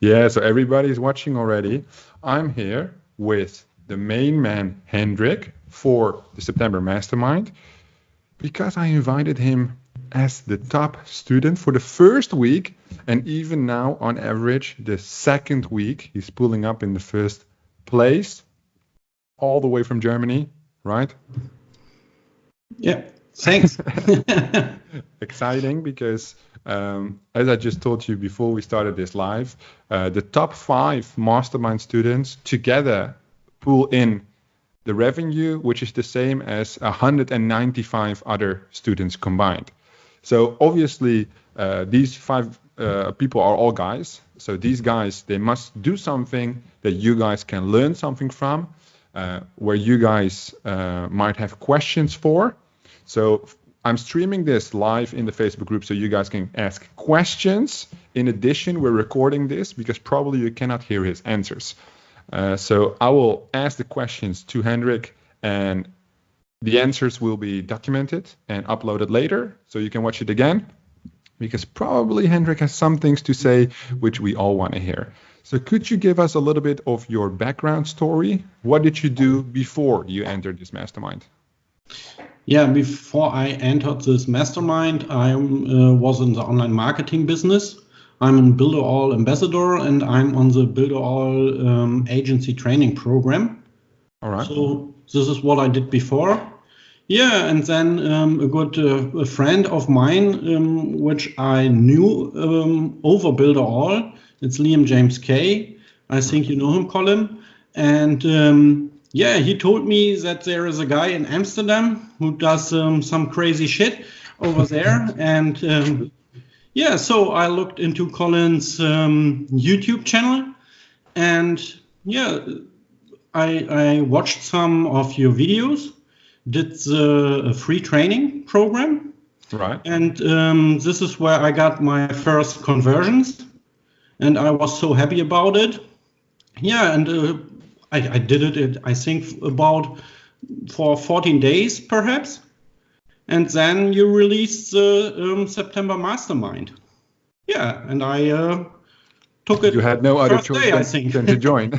Yeah, so everybody's watching already. I'm here with the main man, Hendrik, for the September Mastermind because I invited him as the top student for the first week. And even now, on average, the second week, he's pulling up in the first place, all the way from Germany, right? Yeah, thanks. Exciting because, as I just told you before we started this live, the top 5 mastermind students together pull in the revenue, which is the same as 195 other students combined. So obviously, these 5 people are all guys. So these guys, they must do something that you guys can learn something from, where you guys might have questions for. So I'm streaming this live in the Facebook group so you guys can ask questions. In addition, we're recording this because probably you cannot hear his answers. So I will ask the questions to Hendrik, and the answers will be documented and uploaded later so you can watch it again, because probably Hendrik has some things to say which we all want to hear. So could you give us a little bit of your background story? What did you do before you entered this mastermind? Yeah, before I entered this mastermind, I was in the online marketing business. I'm a Builder-All ambassador, and I'm on the Builder-All agency training program. All right. So this is what I did before. Yeah, and then a good a friend of mine, which I knew over Builder-All, it's Liam James Kay. I think you know him, Colin. And yeah, he told me that there is a guy in Amsterdam who does some crazy shit over there. And yeah, so I looked into Colin's YouTube channel, and yeah, I watched some of your videos, did the free training program. Right. And this is where I got my first conversions, and I was so happy about it. Yeah, and I did it, I think, about for 14 days, perhaps. And then you released the September Mastermind. Yeah, and I took it. You had no other first choice day, I think. than to join.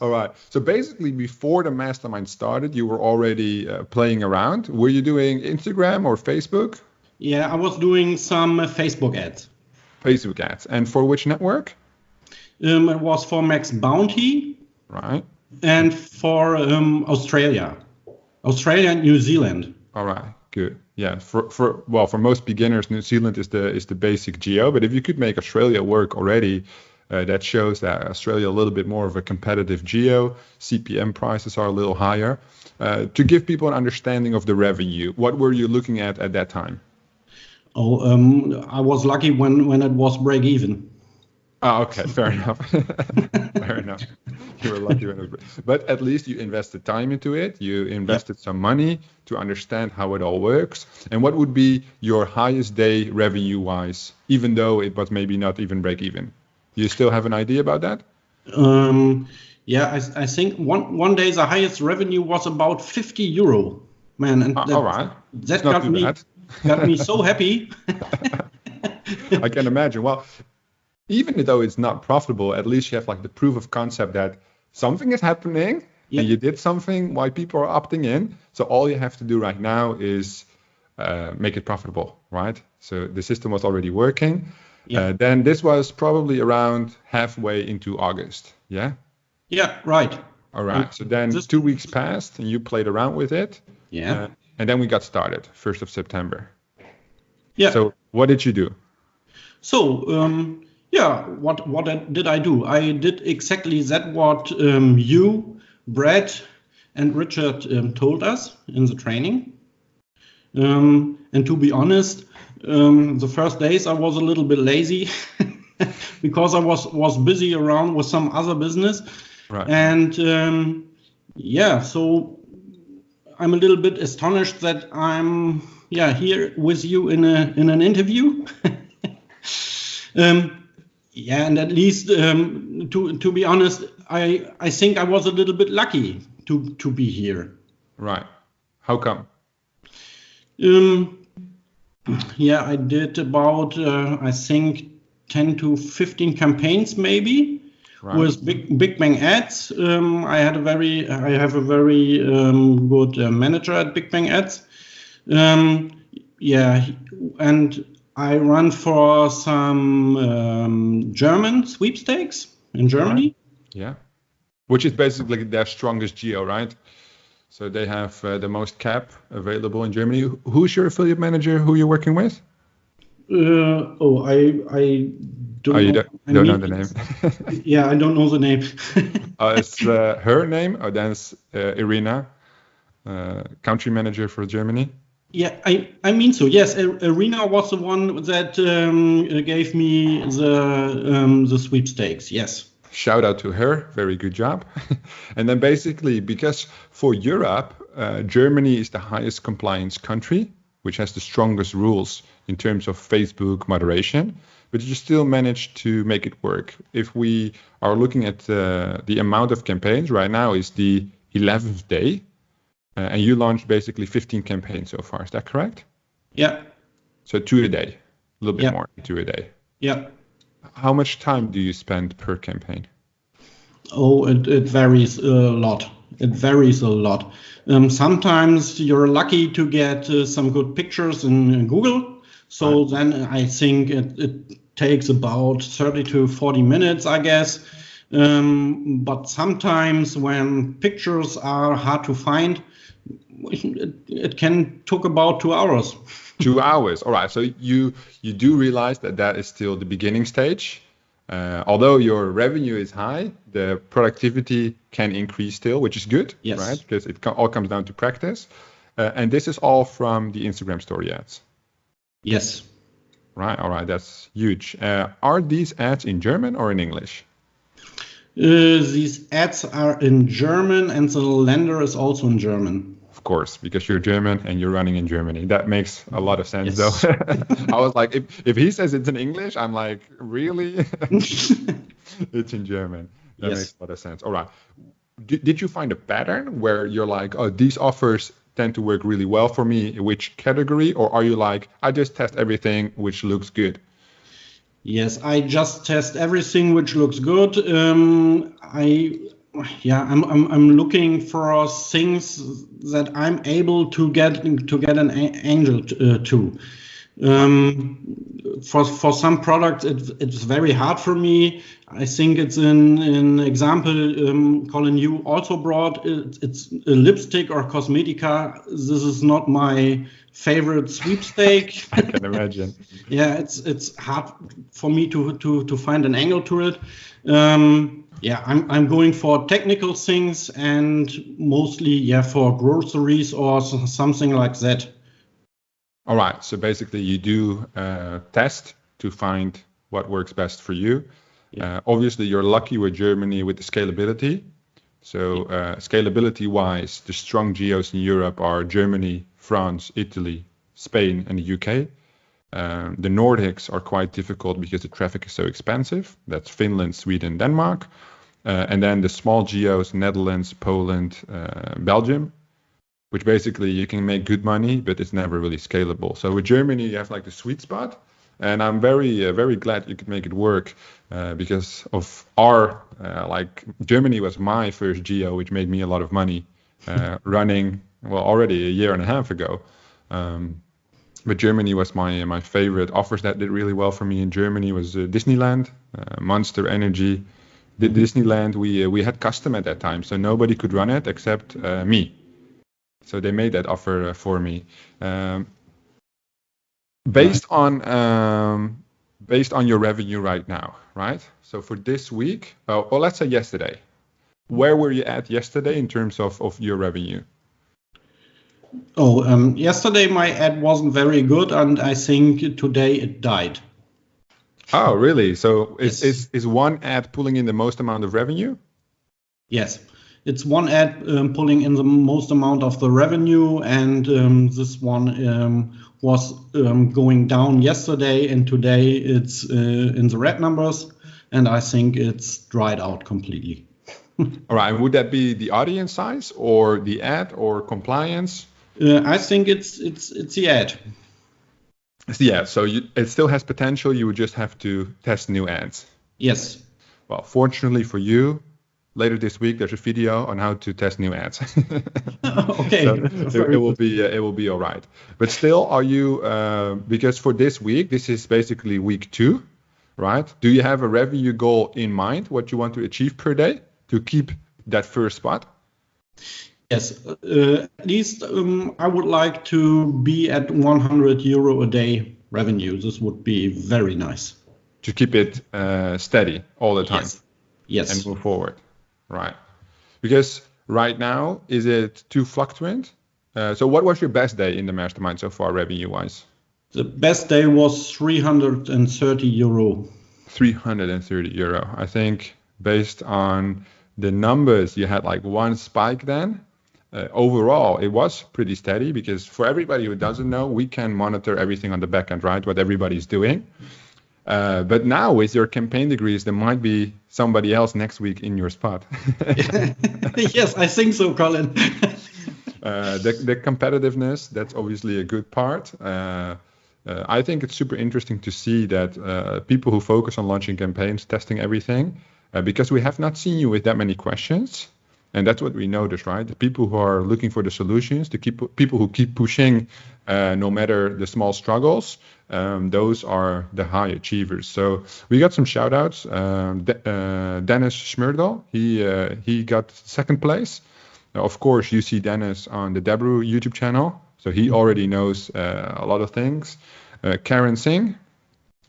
All right. So basically, before the mastermind started, you were already playing around. Were you doing Instagram or Facebook? Yeah, I was doing some Facebook ads. Facebook ads. And for which network? It was for Max Bounty. Right. And for Australia and New Zealand. All right. Good. Yeah. For most beginners, New Zealand is the basic geo. But if you could make Australia work already, that shows that Australia a little bit more of a competitive geo. CPM prices are a little higher. To give people an understanding of the revenue, what were you looking at that time? Oh, I was lucky when it was break even. Oh, okay, fair enough. Fair enough. You were lucky when it was, but at least you invested time into it. You invested some money to understand how it all works. And what would be your highest day revenue-wise, even though it was maybe not even break even? You still have an idea about that? Yeah, I think one day the highest revenue was about €50, man, and all right, that got me so happy. I can imagine. Well, even though it's not profitable, at least you have like the proof of concept that something is happening and you did something why people are opting in. So all you have to do right now is make it profitable, right? So the system was already working. Then this was probably around halfway into August. Yeah? Yeah, right. All right. So then 2 weeks passed and you played around with it. Yeah. And then we got started, 1st of September. Yeah. So what did you do? So, yeah, what did I do? I did exactly that what you, Brad, and Richard told us in the training. And to be honest, the first days I was a little bit lazy because I was busy around with some other business. Right. And yeah, so I'm a little bit astonished that I'm here with you in an interview. Yeah, and at least to be honest, I think I was a little bit lucky to be here. Right. How come? Yeah, I did about I think 10 to 15 campaigns maybe. Right. With Big Bang Ads. I have a very good manager at Big Bang Ads. Yeah, and I run for some German sweepstakes in Germany. Right. Yeah, which is basically their strongest geo, right? So they have the most cap available in Germany. Who's your affiliate manager? Who you're working with? I don't Oh, you know. don't know the name. Yeah, I don't know the name. It's her name. Oh, that's Irina, country manager for Germany. Yeah, I mean so. Yes, Arena was the one that gave me the sweepstakes. Yes. Shout out to her. Very good job. And then basically, because for Europe, Germany is the highest compliance country, which has the strongest rules in terms of Facebook moderation, but you still manage to make it work. If we are looking at the amount of campaigns, right now is the 11th day, and you launched basically 15 campaigns so far. Is that correct? Yeah. So 2 a day, a little bit more than 2 a day. Yeah. How much time do you spend per campaign? Oh, it varies a lot. It varies a lot. Sometimes you're lucky to get some good pictures in Google. So then I think it takes about 30 to 40 minutes, I guess. But sometimes when pictures are hard to find, it can took about 2 hours. 2 hours. All right. So you do realize that is still the beginning stage. Although your revenue is high, the productivity can increase still, which is good, yes. Right? Because it all comes down to practice. And this is all from the Instagram story ads. Yes. Right. All right. That's huge. Are these ads in German or in English? These ads are in German, and the lender is also in German. Of course, because you're German and you're running in Germany. That makes a lot of sense, though. I was like, if he says it's in English, I'm like, really? It's in German. That makes a lot of sense. All right. Did you find a pattern where you're like, oh, these offers tend to work really well for me? Which category? Or are you like, I just test everything which looks good? Yes, I just test everything which looks good. I'm looking for things that I'm able to get an angle to. For some products, it's very hard for me. I think it's an example. Colin, you also brought it's a lipstick or cosmetica. This is not my favorite sweepstake. I can imagine. Yeah, it's hard for me to find an angle to it. I'm going for technical things and mostly for groceries or something like that. All right. So basically, you do test to find what works best for you. Yeah. Obviously, you're lucky with Germany with the scalability. So scalability-wise, the strong geos in Europe are Germany, France, Italy, Spain, and the UK. The Nordics are quite difficult because the traffic is so expensive. That's Finland, Sweden, Denmark. And then the small geos, Netherlands, Poland, Belgium, which basically you can make good money, but it's never really scalable. So with Germany, you have like the sweet spot. And I'm very, very glad you could make it work because of our, Germany was my first geo, which made me a lot of money running, already a year and a half ago. But Germany was my favorite. Offers that did really well for me in Germany was Disneyland, Monster Energy. The Disneyland, we had custom at that time, so nobody could run it except me. So they made that offer for me. Based on your revenue right now, right? So for this week, or let's say yesterday, where were you at yesterday in terms of your revenue? Yesterday my ad wasn't very good, and I think today it died. Oh, really? So is one ad pulling in the most amount of revenue? Yes. It's one ad pulling in the most amount of the revenue, and this one was going down yesterday, and today it's in the red numbers, and I think it's dried out completely. All right. And would that be the audience size, or the ad, or compliance? I think it's the ad. So yeah, so it still has potential. You would just have to test new ads. Yes. Well, fortunately for you, later this week there's a video on how to test new ads. Okay. So it Very will good. be all right. But still, are you because for this week, this is basically week 2, right? Do you have a revenue goal in mind? What you want to achieve per day to keep that first spot? Yes. At least I would like to be at 100 euro a day revenue. This would be very nice. To keep it steady all the time Yes. and Yes. move forward, right? Because right now, is it too fluctuant? So what was your best day in the mastermind so far, revenue-wise? The best day was 330 euro. 330 euro. I think based on the numbers, you had like one spike then. Overall, it was pretty steady because for everybody who doesn't know, we can monitor everything on the back end, right? What everybody's doing. But now with your campaign degrees, there might be somebody else next week in your spot. Yes, I think so, Colin. The competitiveness, that's obviously a good part. I think it's super interesting to see that people who focus on launching campaigns, testing everything, because we have not seen you with that many questions. And that's what we noticed, right? The people who are looking for the solutions, people who keep pushing no matter the small struggles, those are the high achievers. So we got some shout outs. Dennis Schmerdal, he got second place. Of course, you see Dennis on the Debru YouTube channel, so he already knows a lot of things. Karen Singh,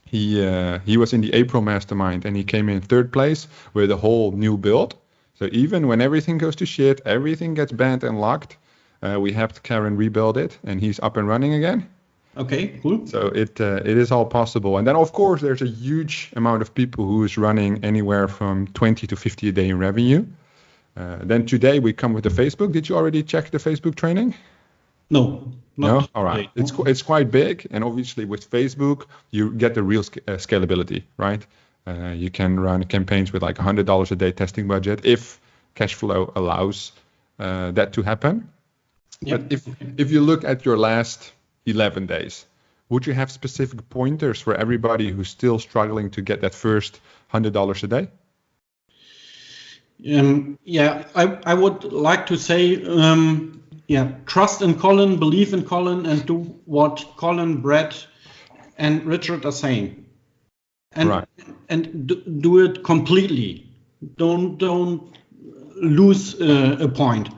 he was in the April mastermind and he came in third place with a whole new build. So even when everything goes to shit, everything gets banned and locked, we helped Karen rebuild it, and he's up and running again. Okay, cool. So it is all possible. And then, of course, there's a huge amount of people who is running anywhere from 20 to 50 a day in revenue. Then today we come with the Facebook. Did you already check the Facebook training? No, No? not All right. today. It's quite big. And obviously with Facebook, you get the real scalability, right? You can run campaigns with like $100 a day testing budget if cash flow allows that to happen. Yep. But if you look at your last 11 days, would you have specific pointers for everybody who's still struggling to get that first $100 a day? Yeah, I would like to say, trust in Colin, believe in Colin, and do what Colin, Brett, and Richard are saying, and Right. and do it completely. Don't lose a point.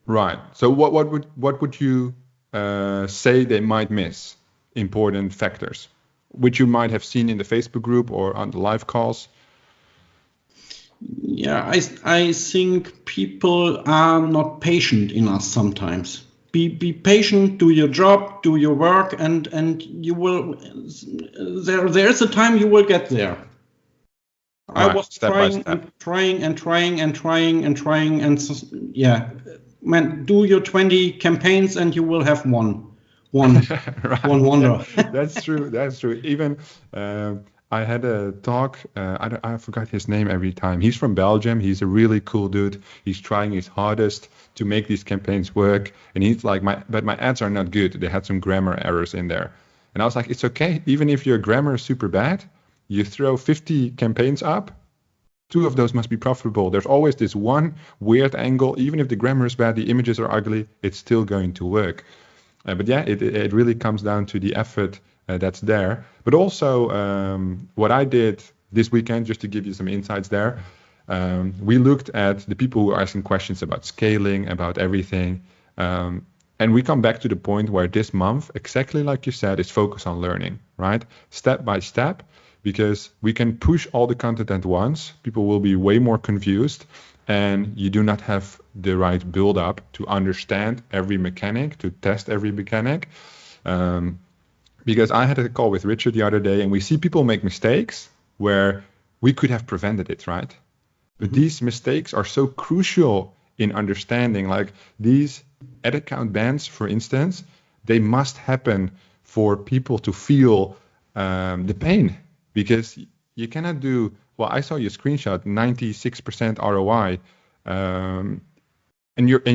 Right. So what would you say they might miss? Important factors, which you might have seen in the Facebook group or on the live calls. Yeah, I think people are not patient enough sometimes. Be patient, do your job, do your work, and you will. There's a time you will get there. I Right, was step by trying step. and trying and trying and trying and trying and yeah, man, do your 20 campaigns and you will have one Right. wonder. That's true. That's true. Even I had a talk. I forgot his name every time. He's from Belgium. He's a really cool dude. He's trying his hardest to make these campaigns work. And he's like, but my ads are not good. They had some grammar errors in there. And I was like, it's okay. Even if your grammar is super bad, you throw 50 campaigns up. 2 of those must be profitable. There's always this one weird angle. Even if the grammar is bad, the images are ugly, it's still going to work. But yeah, it really comes down to the effort that's there. But also what I did this weekend, just to give you some insights there, we looked at the people who are asking questions about scaling, about everything. And we come back to the point where this month, exactly like you said, is focused on learning, right? Step by step, because we can push all the content at once. People will be way more confused. And you do not have the right build up to understand every mechanic, to test every mechanic. Because I had a call with Richard the other day, and we see people make mistakes where we could have prevented it, right? But these mistakes are so crucial in understanding, like these ad account bans, for instance, they must happen for people to feel the pain, because you cannot do, well, I saw your screenshot, 96% ROI, and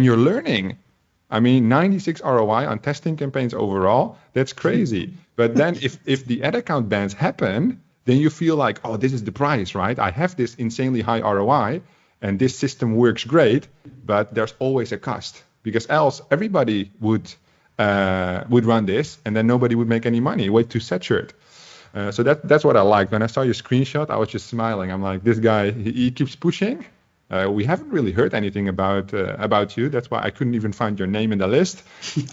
you're learning. I mean, 96 ROI on testing campaigns overall, that's crazy. But then if the ad account bans happen, then you feel like, oh, this is the price, right? I have this insanely high ROI and this system works great, but there's always a cost because else everybody would run this and then nobody would make any money, way too saturated. So that's what I liked. When I saw your screenshot, I was just smiling. I'm like, this guy, he keeps pushing. We haven't really heard anything about you. That's why I couldn't even find your name in the list.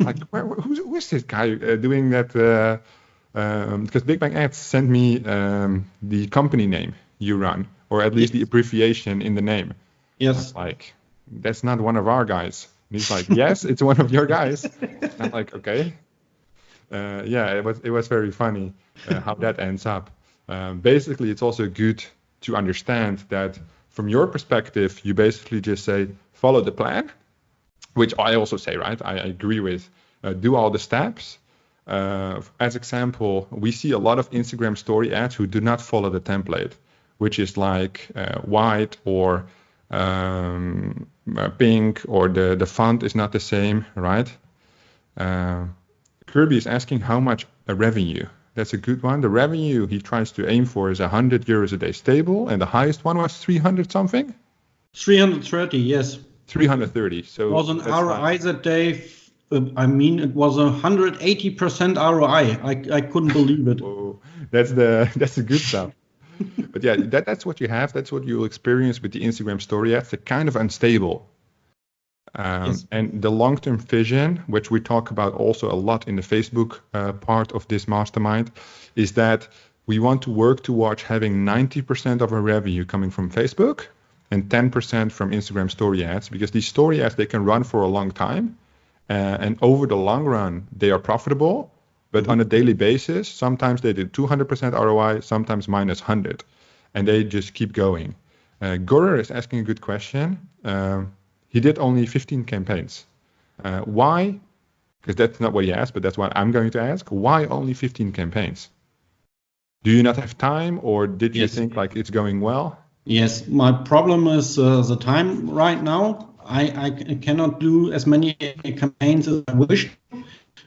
Like, who is this guy doing that? Because Big Bang Ads sent me the company name you run, or at least the abbreviation in the name. Yes. Like, that's not one of our guys. And he's like, yes, it's one of your guys. I'm like, okay. Yeah, it was very funny how that ends up. Basically, it's also good to understand that from your perspective, you basically just say, follow the plan, which I also say, right? I agree with. Do all the steps. As example, we see a lot of Instagram story ads who do not follow the template, which is like white or pink, or the font is not the same, right? Kirby is asking how much a revenue. That's a good one. The revenue he tries to aim for is 100 euros a day stable, and the highest one was 300 something? 330, yes. 330. So it was an ROI that day. I mean, it was 180% ROI. I couldn't believe it. Whoa, that's the good stuff. But yeah, that's what you have. That's what you'll experience with the Instagram story ads. They're kind of unstable. Yes. And the long-term vision, which we talk about also a lot in the Facebook part of this mastermind, is that we want to work towards having 90% of our revenue coming from Facebook and 10% from Instagram story ads, because these story ads, they can run for a long time. And over the long run, they are profitable. But on a daily basis, sometimes they do 200% ROI, sometimes minus 100. And they just keep going. Gorer is asking a good question. He did only 15 campaigns. Why? Because that's not what he asked, but that's what I'm going to ask. Why only 15 campaigns? Do you not have time, or did you think like it's going well? Yes, my problem is the time right now. I cannot do as many campaigns as I wish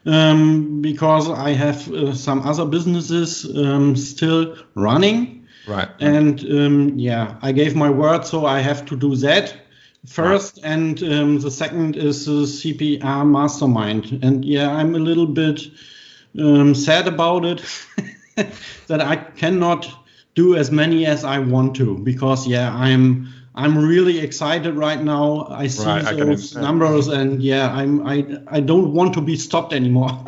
because I have some other businesses still running. Right. And I gave my word, so I have to do that first, and the second is the CPR mastermind. And I'm a little bit sad about it that I cannot do as many as I want to, because I'm really excited right now. I see those numbers, and I don't want to be stopped anymore.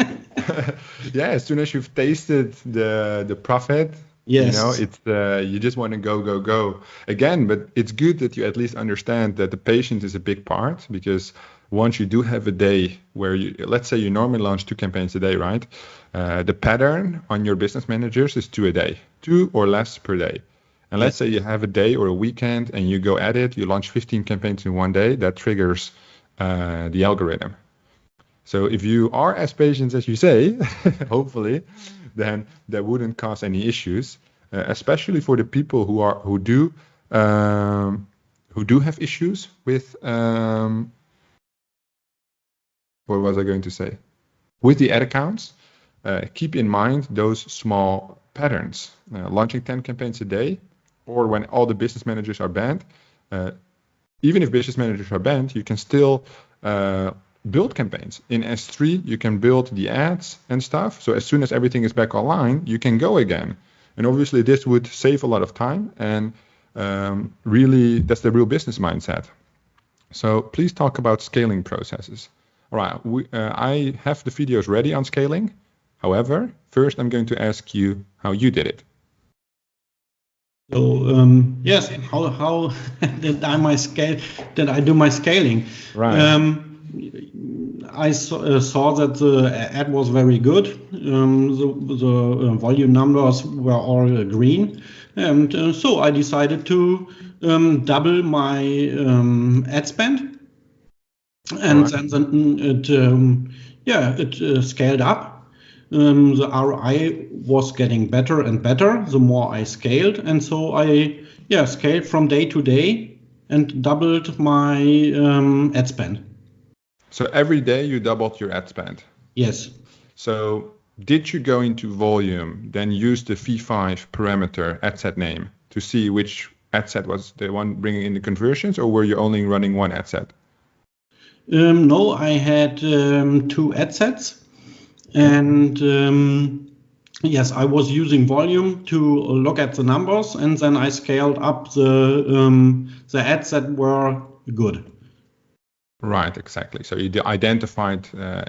As soon as you've tasted the profit. Yes. You know, it's you just want to go again, but it's good that you at least understand that the patience is a big part, because once you do have a day where let's say you normally launch 2 campaigns a day, right? The pattern on your business managers is 2 a day, 2 or less per day. And let's say you have a day or a weekend and you go at it, you launch 15 campaigns in one day, that triggers the algorithm. So if you are as patient as you say, hopefully, then that wouldn't cause any issues, especially for the people who do have issues with what was I going to say? With the ad accounts. Keep in mind those small patterns. Launching 10 campaigns a day, or when all the business managers are banned. Even if business managers are banned, you can still build campaigns. In S3, you can build the ads and stuff. So as soon as everything is back online, you can go again. And obviously this would save a lot of time, and really that's the real business mindset. So please talk about scaling processes. All right, I have the videos ready on scaling. However, first I'm going to ask you how you did it. So how did I do my scaling? Right. I saw that the ad was very good. The volume numbers were all green, and so I decided to double my ad spend, and then it scaled up. The ROI was getting better and better the more I scaled, and so I scaled from day to day and doubled my ad spend. So every day you doubled your ad spend. Yes. So did you go into volume, then use the V5 parameter ad set name to see which ad set was the one bringing in the conversions, or were you only running one ad set? No, I had 2 ad sets, and yes, I was using volume to look at the numbers, and then I scaled up the ads that were good. Right, exactly. So you identified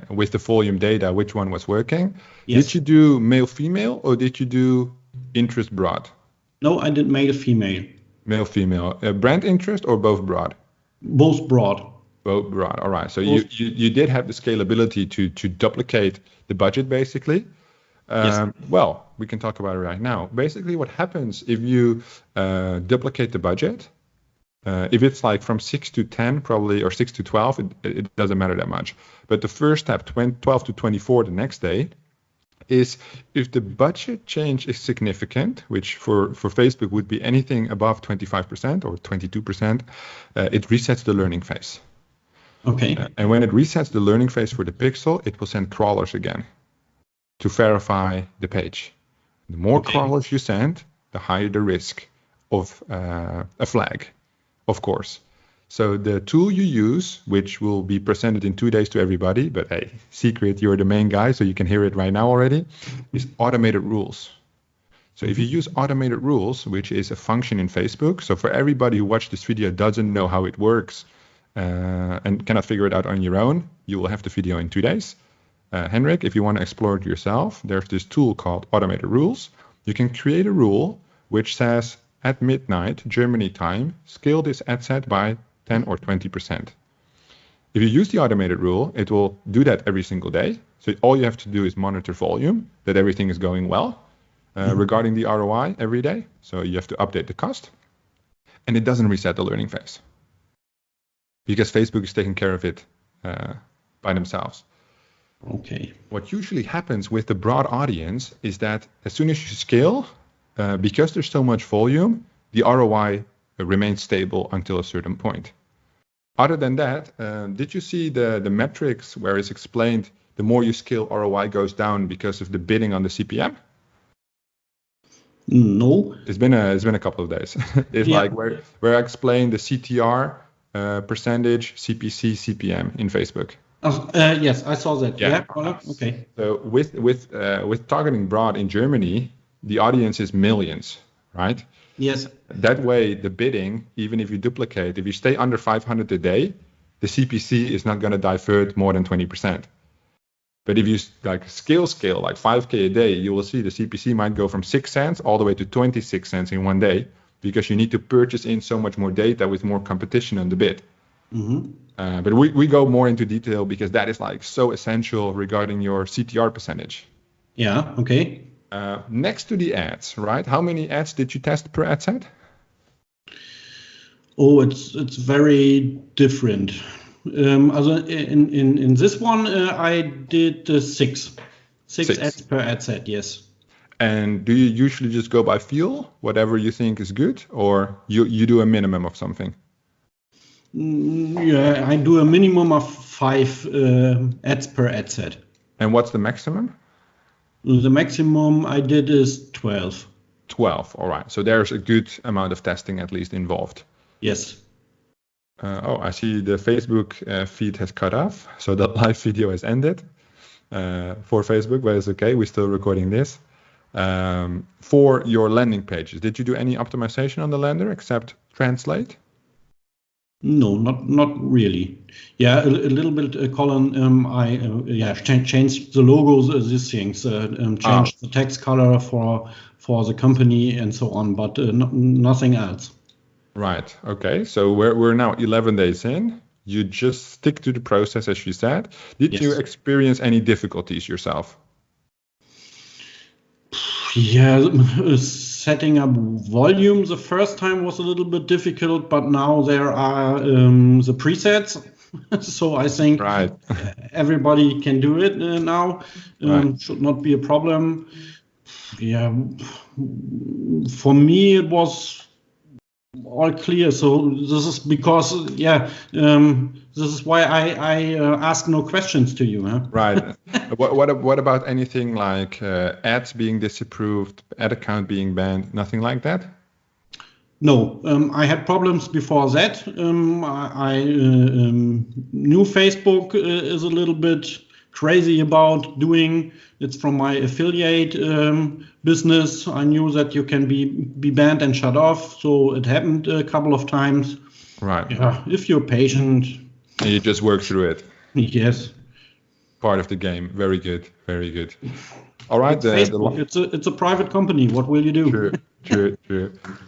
with the volume data which one was working. Yes. Did you do male-female, or did you do interest broad? No, I did male-female. Male-female. Brand interest or both broad? Both broad. Both broad. All right. So you did have the scalability to duplicate the budget, basically. Yes. Well, we can talk about it right now. Basically, what happens if you duplicate the budget, if it's like from 6 to 10 probably, or 6 to 12, it doesn't matter that much. But the first step, 12 to 24 the next day, is if the budget change is significant, which for Facebook would be anything above 25% or 22%, it resets the learning phase. Okay. And when it resets the learning phase for the pixel, it will send crawlers again to verify the page. The more crawlers you send, the higher the risk of a flag, of course. So the tool you use, which will be presented in 2 days to everybody, but hey, secret, you're the main guy, so you can hear it right now already, is automated rules. So if you use automated rules, which is a function in Facebook, so for everybody who watched this video doesn't know how it works and cannot figure it out on your own, you will have the video in 2 days. Henrik, if you want to explore it yourself, there's this tool called automated rules. You can create a rule which says at midnight, Germany time, scale this ad set by 10 or 20%. If you use the automated rule, it will do that every single day. So all you have to do is monitor volume, that everything is going well regarding the ROI every day. So you have to update the cost. And it doesn't reset the learning phase because Facebook is taking care of it by themselves. Okay. What usually happens with the broad audience is that as soon as you scale, because there's so much volume, the ROI remains stable until a certain point. Other than that, did you see the metrics where it's explained the more you scale, ROI goes down because of the bidding on the CPM? No. It's been a couple of days. It's like where I explained the CTR percentage, CPC, CPM in Facebook. Yes, I saw that. Yeah. Okay. So with targeting broad in Germany, the audience is millions, right? Yes. That way, the bidding, even if you duplicate, if you stay under 500 a day, the CPC is not going to divert more than 20%. But if you like scale like 5K a day, you will see the CPC might go from 6 cents all the way to 26 cents in one day because you need to purchase in so much more data with more competition on the bid. Mm-hmm. But we go more into detail because that is like so essential regarding your CTR percentage. Yeah. Okay. Next to the ads, right? How many ads did you test per ad set? Oh, it's very different. Also in this one, I did 6 ads per ad set. Yes. And do you usually just go by feel, whatever you think is good, or you do a minimum of something? Yeah, I do a minimum of 5 ads per ad set. And what's the maximum? The maximum I did is 12. 12, all right. So there's a good amount of testing at least involved. Yes. I see the Facebook feed has cut off, so the live video has ended for Facebook, but it's okay. We're still recording this. For your landing pages, did you do any optimization on the lander except translate? No, not really. Yeah, a little bit, Colin. I changed the logos, these things, changed the text color for the company and so on, but nothing else. Right. Okay. So we're now 11 days in. You just stick to the process as you said. Did you experience any difficulties yourself? Yeah, setting up volume the first time was a little bit difficult, but now there are the presets. So I think everybody can do it now. Should not be a problem. Yeah, for me it was all clear. So this is because, this is why I ask no questions to you. Huh? Right. What about anything like ads being disapproved, ad account being banned, nothing like that? No, I had problems before that. I knew Facebook is a little bit crazy about doing. It's from my affiliate business. I knew that you can be banned and shut off. So it happened a couple of times. Right. Yeah, if you're patient. And you just work through it. Yes. Part of the game. Very good. Very good. All right. Facebook. It's a private company. What will you do? True.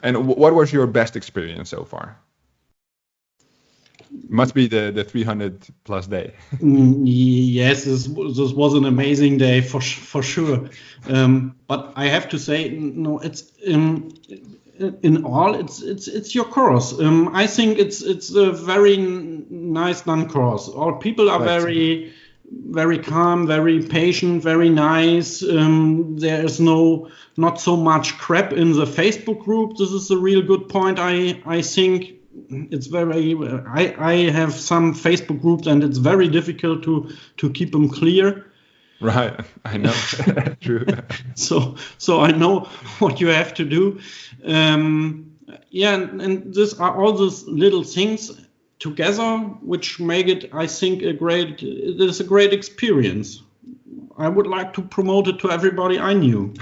And what was your best experience so far? Must be the 300 plus day. Yes, this was an amazing day for sure. But I have to say, no, it's in all, it's your course. I think it's a very nice done course. All people are very calm, very patient, very nice. There is not so much crap in the Facebook group. This is a real good point. I think it's very. I have some Facebook groups, and it's very difficult to keep them clear. Right, I know. True. So I know what you have to do. And these are all those little things together which make it, I think, it is a great experience. I would like to promote it to everybody I knew.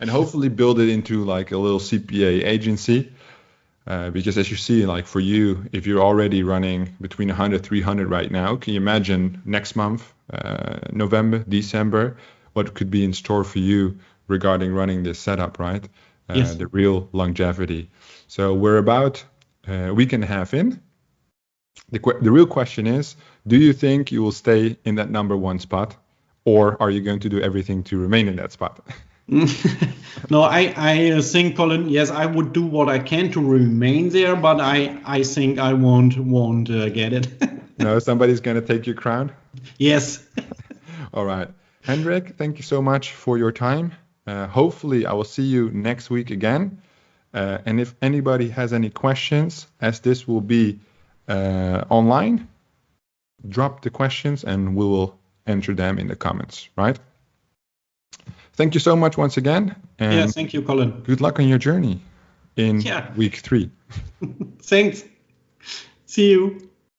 And hopefully build it into like a little CPA agency. Because as you see, like for you, if you're already running between 100, 300 right now, can you imagine next month, November, December, what could be in store for you regarding running this setup, right? Yes. The real longevity. So we're about a week and a half in. The real question is, do you think you will stay in that number one spot, or are you going to do everything to remain in that spot? No, I think, Colin, yes, I would do what I can to remain there, but I think I won't get it. No, somebody's going to take your crown? Yes. All right. Hendrik, thank you so much for your time. Hopefully, I will see you next week again. And if anybody has any questions, as this will be online, drop the questions and we will answer them in the comments, right? Thank you so much once again. And yeah, thank you, Colin. Good luck on your journey in week 3. Thanks. See you.